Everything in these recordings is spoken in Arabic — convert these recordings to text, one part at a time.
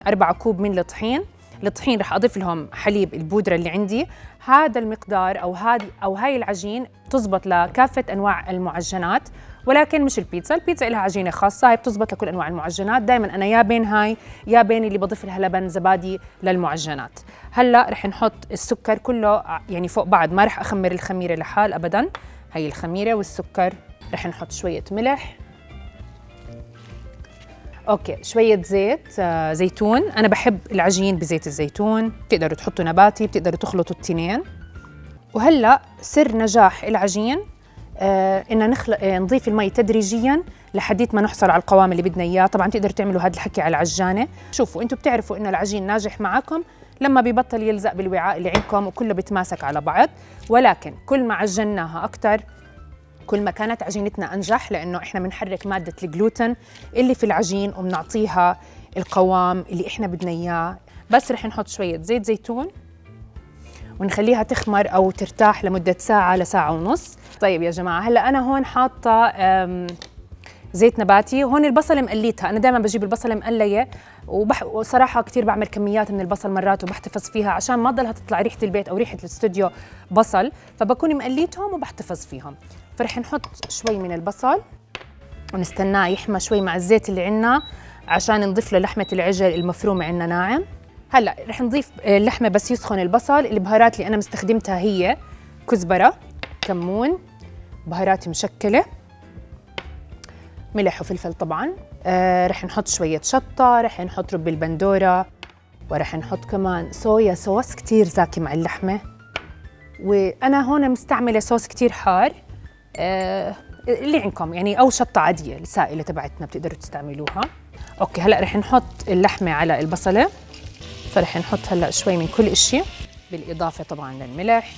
4 كوب من الطحين رح أضيف لهم حليب البودرة اللي عندي. هذا المقدار أو هاي العجين تزبط لكافة أنواع المعجنات، ولكن مش البيتزا لها عجينة خاصة، هاي بتزبط لكل أنواع المعجنات. دايماً أنا يا بين هاي يا بين اللي بضيف لها لبن زبادي للمعجنات. هلأ رح نحط السكر كله يعني فوق بعض، ما رح أخمر الخميرة لحال أبداً. هاي الخميرة والسكر، رح نحط شوية ملح، اوكي شوية زيت زيتون. أنا بحب العجين بزيت الزيتون، بتقدروا تحطوا نباتي، بتقدروا تخلطوا التنين. وهلأ سر نجاح العجين إن نضيف المي تدريجياً لحديت ما نحصل على القوام اللي بدنا إياه. طبعاً تقدروا تعملوا هذا الحكي على العجانة. شوفوا أنتوا بتعرفوا إنه العجين ناجح معكم لما بيبطل يلزق بالوعاء اللي عندكم وكله بيتماسك على بعض، ولكن كل ما عجناها أكتر كل ما كانت عجينتنا أنجح، لأنه إحنا بنحرك مادة الجلوتين اللي في العجين وبنعطيها القوام اللي إحنا بدنا إياه. بس رح نحط شوية زيت زيتون ونخليها تخمر أو ترتاح لمدة ساعة لساعة ونص. طيب يا جماعة، هلأ أنا هون حاطة زيت نباتي. هون البصل مقليتها، أنا دائما بجيب البصل مقلية وصراحة كتير بعمل كميات من البصل مرات وبحتفظ فيها عشان ما ضلها تطلع ريحة البيت أو ريحة الاستوديو بصل، فبكون مقليتهم وبحتفظ فيهم. فرح نحط شوي من البصل ونستناه يحمى شوي مع الزيت اللي عنا عشان نضيف له لحمة العجل المفرومة عنا ناعم. هلأ رح نضيف اللحمة بس يسخن البصل. البهارات اللي أنا مستخدمتها هي كزبرة، كمون، بهارات مشكلة، ملح وفلفل طبعاً. رح نحط شوية شطة، رح نحط رب البندورة، ورح نحط كمان صويا صوص كتير زاكي مع اللحمة. وأنا هون مستعملة صوص كتير حار اللي عندكم يعني، أو شطة عادية السائلة تبعتنا بتقدروا تستعملوها. أوكي هلأ رح نحط اللحمة على البصلة، فرح نحط هلأ شوي من كل إشي بالإضافة طبعاً للملح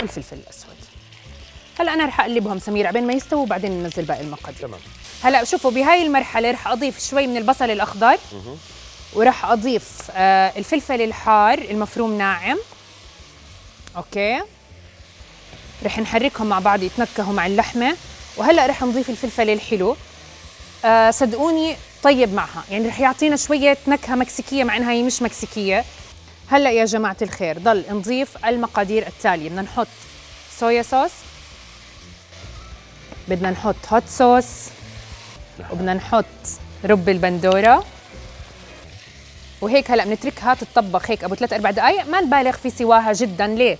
والفلفل الأسود. هلا أنا رح أقلبهم سمير عبين ما يستووا وبعدين ننزل باقي المقادير. تمام. هلا شوفوا بهاي المرحلة رح أضيف شوي من البصل الأخضر ورح أضيف الفلفل الحار المفروم ناعم. أوكي رح نحركهم مع بعض يتنكهوا مع اللحمة. وهلا رح نضيف الفلفل الحلو. صدقوني طيب معها، يعني رح يعطينا شوية نكهة مكسيكية مع إنها هي مش مكسيكية. هلا يا جماعة الخير ضل نضيف المقادير التالية. بدنا نحط صويا صوص، بدنا نحط هوت صوص، وبدنا نحط رب البندورة. وهيك هلا بنتركها تتطبخ هيك ابو 3-4 دقائق، ما نبالغ في سواها جدا. ليه؟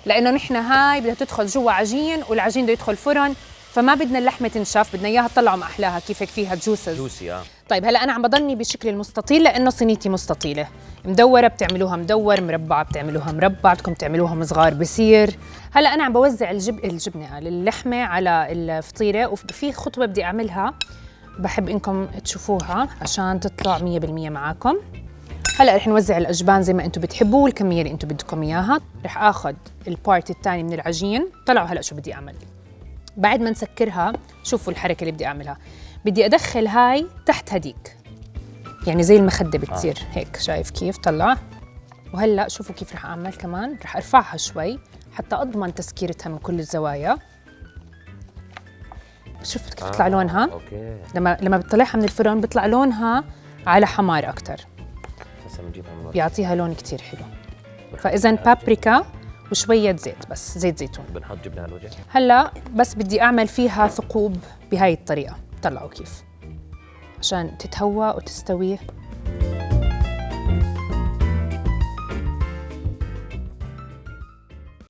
لانه نحن هاي بدها تدخل جوا عجين والعجين بده يدخل فرن، فما بدنا اللحمه تنشف، بدنا اياها تطلعوا مع احلاها كيف هيك فيها جوسي. طيب هلا انا عم بضلني بشكل المستطيل لانه صينيتي مستطيله. مدوره بتعملوها مدور، مربعه بتعملوها مربع، بدكم تعملوها صغار بصير. هلا انا عم بوزع الجبنه اللحمه على الفطيره، وفي خطوه بدي اعملها بحب انكم تشوفوها عشان تطلع 100% معاكم. هلا رح نوزع الاجبان زي ما انتم بتحبوا والكميه اللي انتم بدكم اياها. رح اخذ البارت الثاني من العجين. طلعوا هلا شو بدي اعمل بعد ما نسكرها. شوفوا الحركه اللي بدي اعملها، بدي ادخل هاي تحت هديك، يعني زي المخده بتصير هيك. شايف كيف طلع؟ وهلا شوفوا كيف رح اعمل كمان. رح ارفعها شوي حتى اضمن تسكيرتها من كل الزوايا. شوفوا كيف بيطلع لونها. اوكي لما بتطلعها من الفرن بيطلع لونها على حمار اكثر، بيعطيها لون كتير حلو. فاذا بابريكا وشويه زيت، بس زيت زيتون. بنحط جبنه على الوجه. هلا بس بدي اعمل فيها ثقوب بهاي الطريقه. طلعوا كيف عشان تتهوى وتستوي